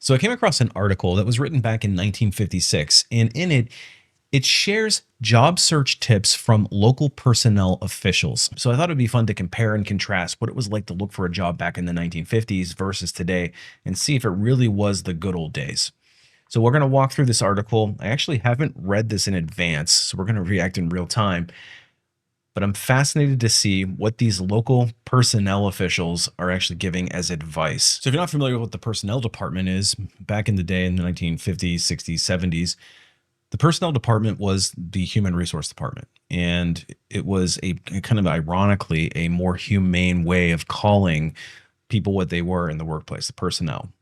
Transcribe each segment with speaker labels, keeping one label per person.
Speaker 1: So I came across an article that was written back in 1956, and in it, it shares job search tips from local personnel officials. So I thought it'd be fun to compare and contrast what it was like to look for a job back in the 1950s versus today and see if it really was the good old days. So we're going to walk through this article. I actually haven't read this in advance, so we're going to react in real time. But I'm fascinated to see what these local personnel officials are actually giving as advice. So if you're not familiar with what the personnel department is, back in the day in the 1950s, 60s, 70s, the personnel department was the human resource department. And it was a kind of ironically a more humane way of calling people what they were in the workplace, the personnel.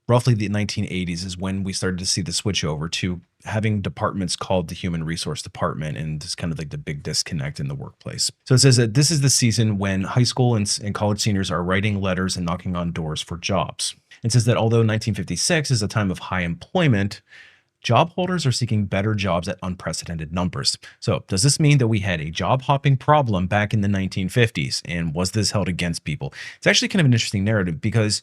Speaker 1: Roughly the 1980s is when we started to see the switch over to having departments called the human resource department, and just kind of like the big disconnect in the workplace. So it says that this is the season when high school and college seniors are writing letters and knocking on doors for jobs. It says that although 1956 is a time of high employment, job holders are seeking better jobs at unprecedented numbers. So does this mean that we had a job hopping problem back in the 1950s? And was this held against people? It's actually kind of an interesting narrative because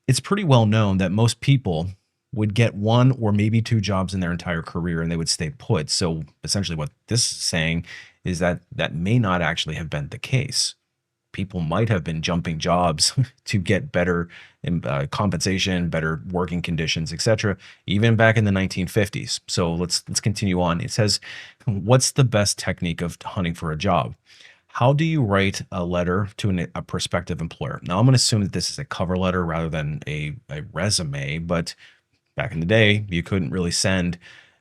Speaker 1: it's pretty well known that most people would get one or maybe two jobs in their entire career and they would stay put. So essentially what this is saying is that that may not actually have been the case. People might have been jumping jobs to get better compensation, better working conditions, etc., even back in the 1950s. So let's continue on. It says, what's the best technique of hunting for a job? How do you write a letter to a prospective employer? Now, I'm going to assume that this is a cover letter rather than a resume, but back in the day, you couldn't really send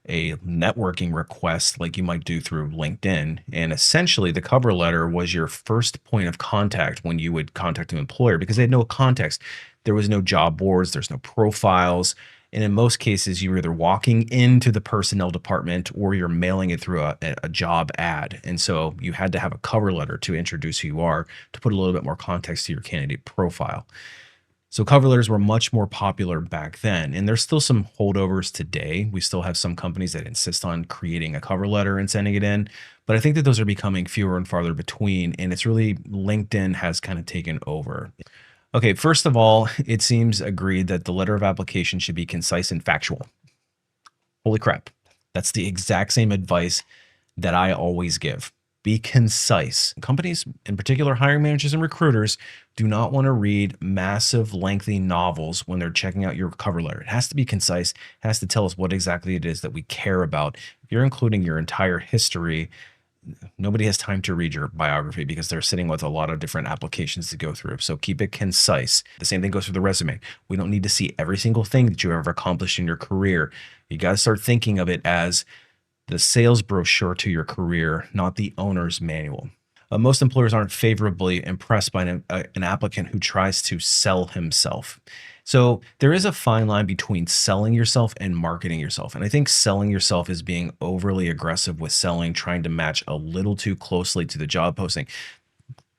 Speaker 1: a networking request like you might do through LinkedIn. And essentially, the cover letter was your first point of contact when you would contact an employer because they had no context. There was no job boards, there's no profiles. And in most cases, you're either walking into the personnel department or you're mailing it through a job ad. And so you had to have a cover letter to introduce who you are, to put a little bit more context to your candidate profile. So cover letters were much more popular back then. And there's still some holdovers today. We still have some companies that insist on creating a cover letter and sending it in. But I think that those are becoming fewer and farther between. And it's really LinkedIn has kind of taken over. Okay, first of all, it seems agreed that the letter of application should be concise and factual. Holy crap. That's the exact same advice that I always give. Be concise. Companies, in particular hiring managers and recruiters, do not want to read massive, lengthy novels when they're checking out your cover letter. It has to be concise. It has to tell us what exactly it is that we care about. If you're including your entire history, nobody has time to read your biography because they're sitting with a lot of different applications to go through. So keep it concise. The same thing goes for the resume. We don't need to see every single thing that you ever accomplished in your career. You got to start thinking of it as the sales brochure to your career, not the owner's manual. Most employers aren't favorably impressed by an applicant who tries to sell himself. So there is a fine line between selling yourself and marketing yourself. And I think selling yourself is being overly aggressive with selling, trying to match a little too closely to the job posting.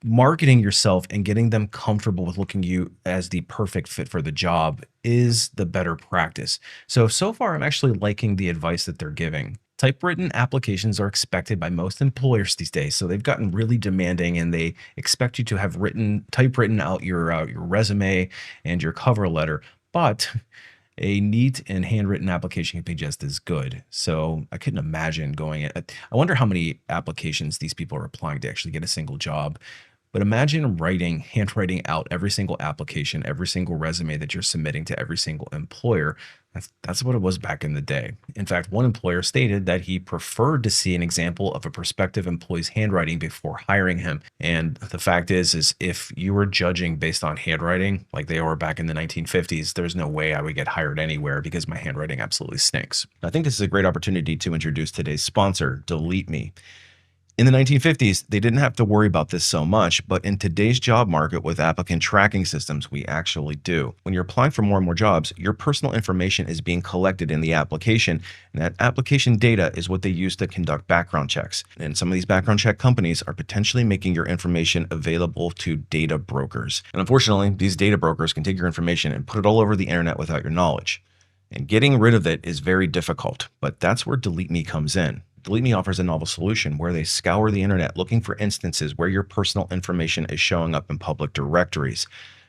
Speaker 1: Marketing yourself and getting them comfortable with looking you as the perfect fit for the job is the better practice. So far, I'm actually liking the advice that they're giving. Typewritten applications are expected by most employers these days, so they've gotten really demanding, and they expect you to have typewritten out your resume and your cover letter. But a neat and handwritten application can be just as good. So I couldn't imagine going at. I wonder how many applications these people are applying to actually get a single job. But imagine handwriting out every single application, every single resume that you're submitting to every single employer. That's what it was back in the day. In fact, one employer stated that he preferred to see an example of a prospective employee's handwriting before hiring him. And the fact is if you were judging based on handwriting, like they were back in the 1950s, there's no way I would get hired anywhere because my handwriting absolutely stinks. I think this is a great opportunity to introduce today's sponsor, DeleteMe. In the 1950s, they didn't have to worry about this so much, but in today's job market with applicant tracking systems, we actually do. When you're applying for more and more jobs, your personal information is being collected in the application, and that application data is what they use to conduct background checks. And some of these background check companies are potentially making your information available to data brokers. And unfortunately, these data brokers can take your information and put it all over the internet without your knowledge. And getting rid of it is very difficult, but that's where DeleteMe comes in. DeleteMe offers a novel solution where they scour the internet looking for instances where your personal information is showing up in public directories.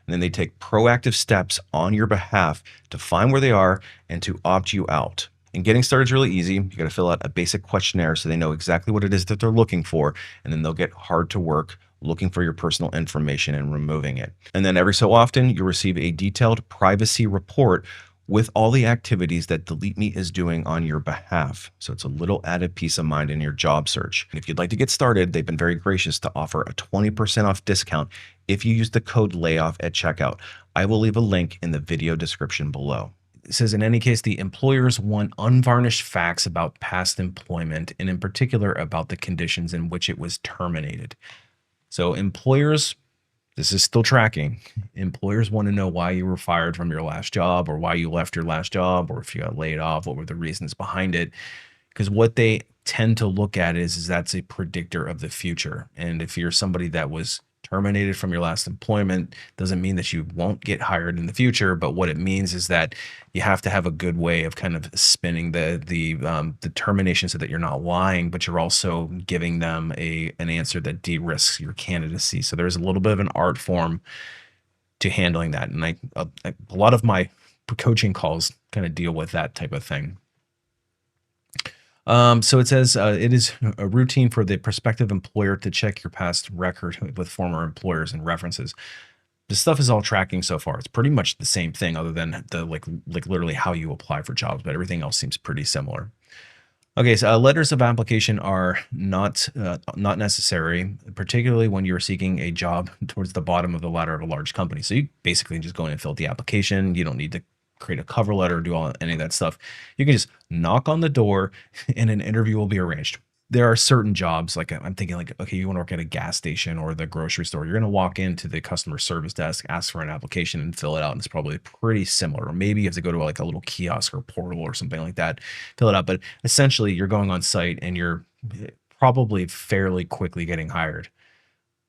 Speaker 1: And then they take proactive steps on your behalf to find where they are and to opt you out. And getting started is really easy. You got to fill out a basic questionnaire so they know exactly what it is that they're looking for, and then they'll get hard to work looking for your personal information and removing it. And then every so often, you'll receive a detailed privacy report with all the activities that DeleteMe is doing on your behalf. So it's a little added peace of mind in your job search. And if you'd like to get started, they've been very gracious to offer a 20% off discount if you use the code LAYOFF at checkout. I will leave a link in the video description below. It says, in any case, the employers want unvarnished facts about past employment, and in particular about the conditions in which it was terminated. So employers, this is still tracking. Employers want to know why you were fired from your last job, or why you left your last job, or if you got laid off, what were the reasons behind it? Because what they tend to look at is that's a predictor of the future. And if you're somebody that was terminated from your last employment, doesn't mean that you won't get hired in the future, but what it means is that you have to have a good way of kind of spinning the termination so that you're not lying, but you're also giving them an answer that de-risks your candidacy. So there's a little bit of an art form to handling that, and a lot of my coaching calls kind of deal with that type of thing. So it says it is a routine for the prospective employer to check your past record with former employers and references. This stuff is all tracking so far. It's pretty much the same thing, other than the like literally how you apply for jobs, but everything else seems pretty similar. Okay, so letters of application are not necessary, particularly when you're seeking a job towards the bottom of the ladder of a large company. So you basically just go in and fill out the application. You don't need to create a cover letter or do any of that stuff. You can just knock on the door and an interview will be arranged. There are certain jobs, like I'm thinking like, okay, you want to work at a gas station or the grocery store. You're going to walk into the customer service desk, ask for an application and fill it out. And it's probably pretty similar. Or maybe you have to go to like a little kiosk or portal or something like that, fill it out. But essentially you're going on site and you're probably fairly quickly getting hired.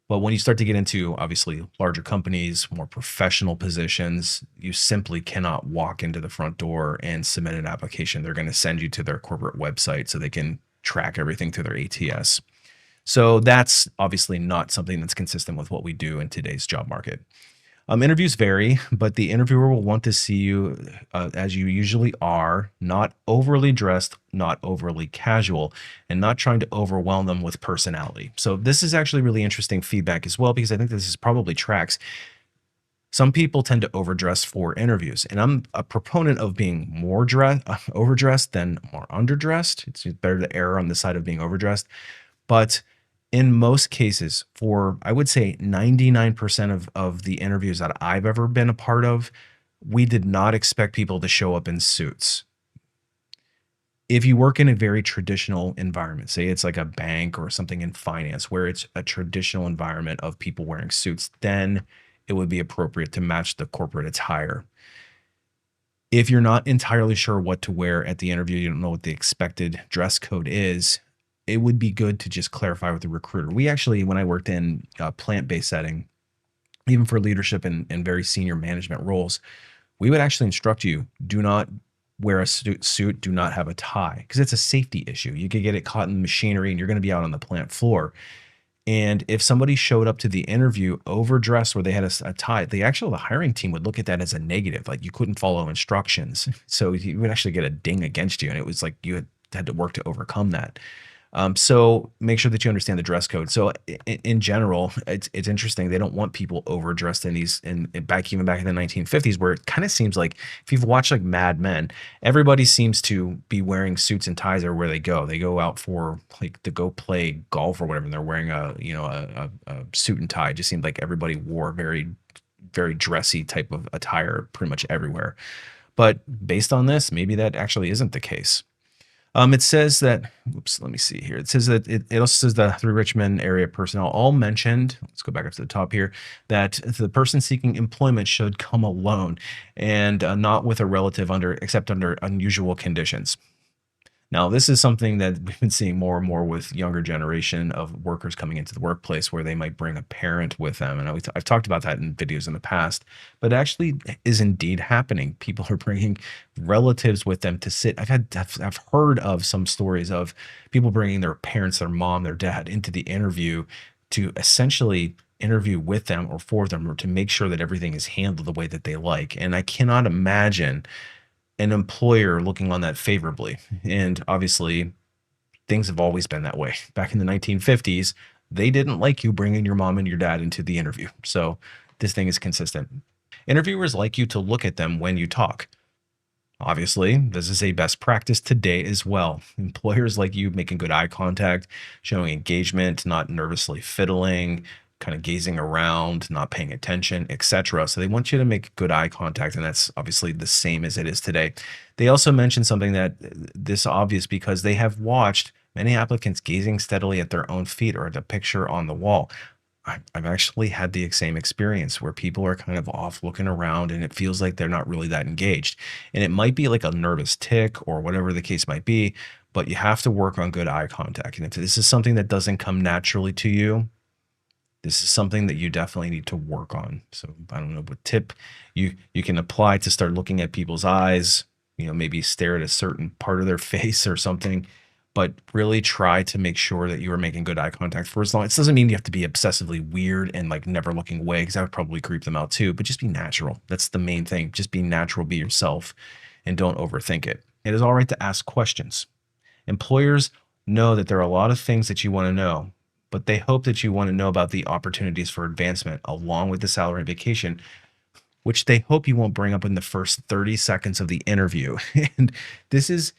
Speaker 1: But when you start to get into obviously larger companies, more professional positions, you simply cannot walk into the front door and submit an application. They're going to send you to their corporate website so they can track everything through their ATS. So that's obviously not something that's consistent with what we do in today's job market. Interviews vary, but the interviewer will want to see you as you usually are, not overly dressed, not overly casual, and not trying to overwhelm them with personality. So this is actually really interesting feedback as well, because I think this is probably tracks. Some people tend to overdress for interviews, and I'm a proponent of being more overdressed than more underdressed. It's better to err on the side of being overdressed, but in most cases, for I would say 99% of the interviews that I've ever been a part of, we did not expect people to show up in suits. If you work in a very traditional environment, say it's like a bank or something in finance where it's a traditional environment of people wearing suits, then it would be appropriate to match the corporate attire. If you're not entirely sure what to wear at the interview, you don't know what the expected dress code is, it would be good to just clarify with the recruiter. We actually, when I worked in a plant-based setting, even for leadership and very senior management roles, we would actually instruct you, do not wear a suit, do not have a tie, because it's a safety issue. You could get it caught in the machinery and you're going to be out on the plant floor. And if somebody showed up to the interview overdressed where they had a tie, the hiring team would look at that as a negative, like you couldn't follow instructions. So you would actually get a ding against you. And it was like you had to work to overcome that. So make sure that you understand the dress code. So in general, it's interesting. They don't want people overdressed in these, even back in the 1950s, where it kind of seems like if you've watched like Mad Men, everybody seems to be wearing suits and ties everywhere they go. They go out for like to go play golf or whatever, and they're wearing a suit and tie. It just seemed like everybody wore very, very dressy type of attire pretty much everywhere. But based on this, maybe that actually isn't the case. It says that, let me see here. It says that it also says the Three Richmond area personnel all mentioned, let's go back up to the top here, that the person seeking employment should come alone and not with a relative except under unusual conditions. Now, this is something that we've been seeing more and more with younger generation of workers coming into the workplace where they might bring a parent with them. And I've talked about that in videos in the past, but it actually is indeed happening. People are bringing relatives with them to sit. I've heard of some stories of people bringing their parents, their mom, their dad into the interview to essentially interview with them or for them, or to make sure that everything is handled the way that they like. And I cannot imagine an employer looking on that favorably. And obviously, things have always been that way. Back in the 1950s, they didn't like you bringing your mom and your dad into the interview. So this thing is consistent. Interviewers like you to look at them when you talk. Obviously, this is a best practice today as well. Employers like you making good eye contact, showing engagement, not nervously fiddling, kind of gazing around, not paying attention, etc. So they want you to make good eye contact, and that's obviously the same as it is today. They also mentioned something that this obvious because they have watched many applicants gazing steadily at their own feet or at a picture on the wall. I've actually had the same experience where people are kind of off looking around and it feels like they're not really that engaged. And it might be like a nervous tick or whatever the case might be, but you have to work on good eye contact. And if this is something that doesn't come naturally to you, this is something that you definitely need to work on. So I don't know what tip you can apply to start looking at people's eyes, maybe stare at a certain part of their face or something, but really try to make sure that you are making good eye contact for as long. It doesn't mean you have to be obsessively weird and like never looking away, because that would probably creep them out too, but just be natural. That's the main thing. Just be natural, be yourself, and don't overthink it. It is all right to ask questions. Employers know that there are a lot of things that you want to know, but they hope that you want to know about the opportunities for advancement along with the salary and vacation, which they hope you won't bring up in the first 30 seconds of the interview. And this is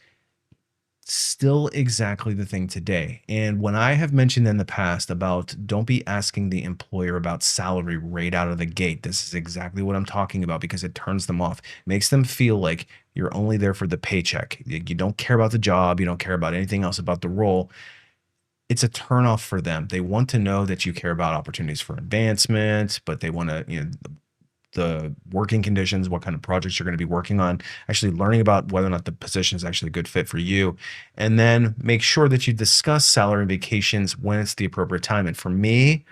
Speaker 1: still exactly the thing today. And when I have mentioned in the past about don't be asking the employer about salary right out of the gate, this is exactly what I'm talking about, because it turns them off, makes them feel like you're only there for the paycheck. You don't care about the job. You don't care about anything else about the role. It's a turnoff for them. They want to know that you care about opportunities for advancement, but they want to, the working conditions, what kind of projects you're going to be working on, actually learning about whether or not the position is actually a good fit for you. And then make sure that you discuss salary and vacations when it's the appropriate time. And for me,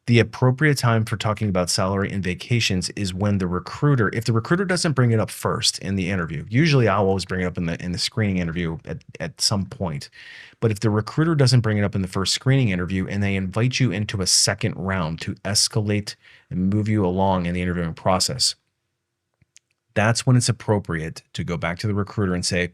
Speaker 1: the appropriate time for talking about salary and vacations is when the recruiter, if the recruiter doesn't bring it up first in the interview, usually I'll always bring it up in the screening interview at some point. But if the recruiter doesn't bring it up in the first screening interview and they invite you into a second round to escalate and move you along in the interviewing process, that's when it's appropriate to go back to the recruiter and say,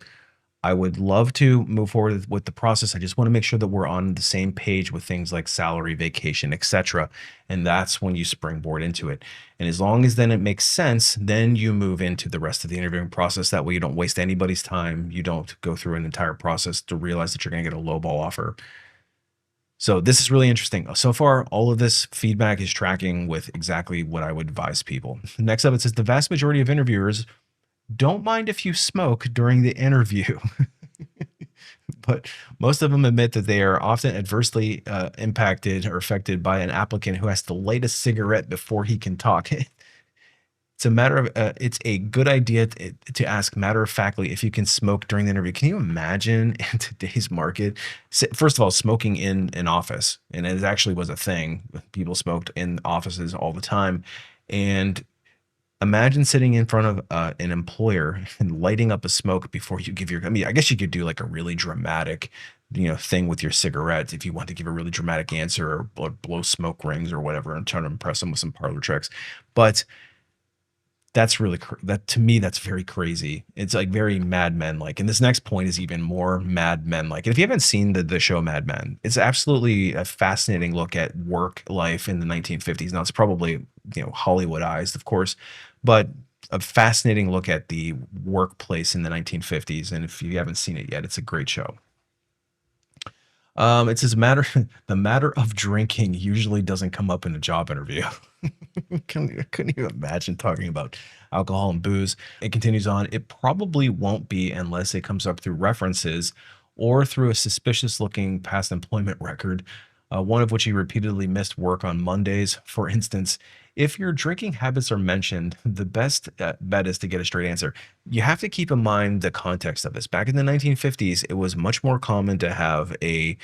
Speaker 1: I would love to move forward with the process. I just want to make sure that we're on the same page with things like salary, vacation, etc. And that's when you springboard into it. And as long as then it makes sense, then you move into the rest of the interviewing process. That way you don't waste anybody's time. You don't go through an entire process to realize that you're going to get a lowball offer. So this is really interesting. So far, all of this feedback is tracking with exactly what I would advise people. Next up, it says the vast majority of interviewers don't mind if you smoke during the interview, but most of them admit that they are often adversely impacted or affected by an applicant who has to light a cigarette before he can talk. It's a matter of, it's a good idea to ask matter-of-factly if you can smoke during the interview. Can you imagine in today's market? First of all, smoking in an office, and it actually was a thing. People smoked in offices all the time. And imagine sitting in front of an employer and lighting up a smoke before you give your, I mean, I guess you could do like a really dramatic, thing with your cigarette if you want to give a really dramatic answer or blow smoke rings or whatever and try to impress them with some parlor tricks. But that's really, that to me, that's very crazy. It's like very Mad Men like. And this next point is even more Mad Men like. And if you haven't seen the show Mad Men, it's absolutely a fascinating look at work life in the 1950s. Now it's probably, Hollywoodized, of course, but a fascinating look at the workplace in the 1950s. And if you haven't seen it yet, it's a great show. It says the matter of drinking usually doesn't come up in a job interview. Couldn't you imagine talking about alcohol and booze? It continues on. It probably won't be unless it comes up through references or through a suspicious looking past employment record, one of which you repeatedly missed work on Mondays. For instance, if your drinking habits are mentioned, the best bet is to get a straight answer. You have to keep in mind the context of this. Back in the 1950s, it was much more common to have a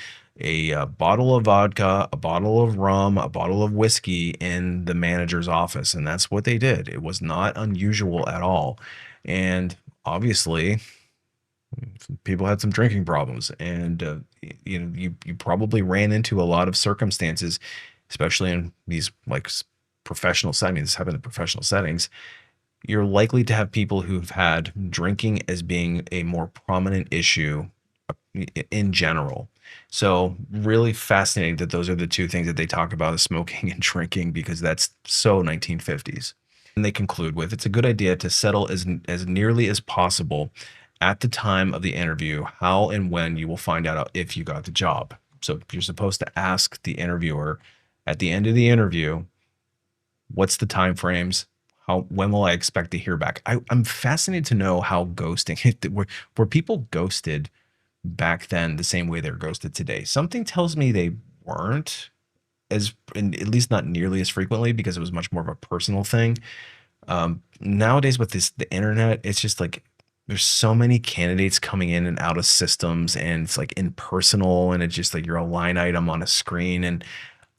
Speaker 1: bottle of vodka, a bottle of rum, a bottle of whiskey in the manager's office. And that's what they did. It was not unusual at all. And obviously, people had some drinking problems. And, you probably ran into a lot of circumstances especially in these like professional settings, this happened in professional settings, you're likely to have people who've had drinking as being a more prominent issue in general. So really fascinating that those are the two things that they talk about is smoking and drinking, because that's so 1950s. And they conclude with, it's a good idea to settle as nearly as possible at the time of the interview how and when you will find out if you got the job. So you're supposed to ask the interviewer at the end of the interview, what's the time frames? When will I expect to hear back? I'm fascinated to know how ghosting were people ghosted back then the same way they're ghosted today. Something tells me they weren't, as and at least not nearly as frequently, because it was much more of a personal thing. Nowadays with the internet, it's just like there's so many candidates coming in and out of systems, and it's like impersonal, and it's just like you're a line item on a screen. And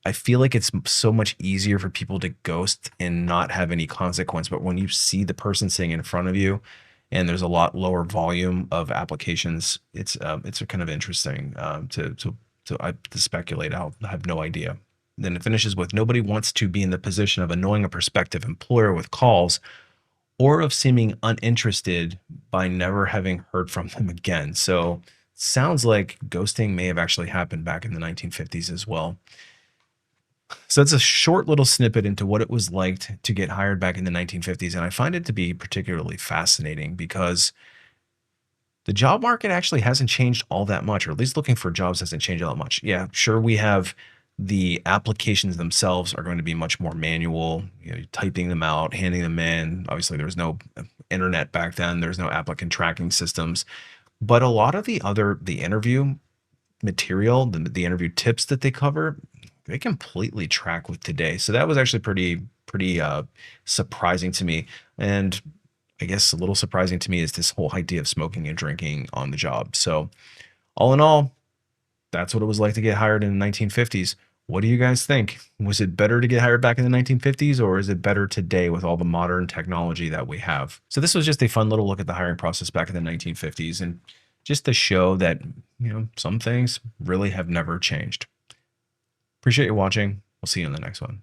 Speaker 1: I feel like it's so much easier for people to ghost and not have any consequence. But when you see the person sitting in front of you and there's a lot lower volume of applications, it's a kind of interesting to speculate. I have no idea. Then it finishes with, nobody wants to be in the position of annoying a prospective employer with calls or of seeming uninterested by never having heard from them again. So sounds like ghosting may have actually happened back in the 1950s as well. So it's a short little snippet into what it was like to get hired back in the 1950s. And I find it to be particularly fascinating because the job market actually hasn't changed all that much, or at least looking for jobs hasn't changed all that much. Yeah, sure, we have the applications themselves are going to be much more manual, typing them out, handing them in. Obviously, there was no internet back then. There's no applicant tracking systems. But a lot of the interview material, the interview tips that they cover, they completely track with today. So that was actually pretty surprising to me. And I guess a little surprising to me is this whole idea of smoking and drinking on the job. So all in all, that's what it was like to get hired in the 1950s. What do you guys think? Was it better to get hired back in the 1950s, or is it better today with all the modern technology that we have? So this was just a fun little look at the hiring process back in the 1950s, and just to show that, some things really have never changed. Appreciate you watching. We'll see you in the next one.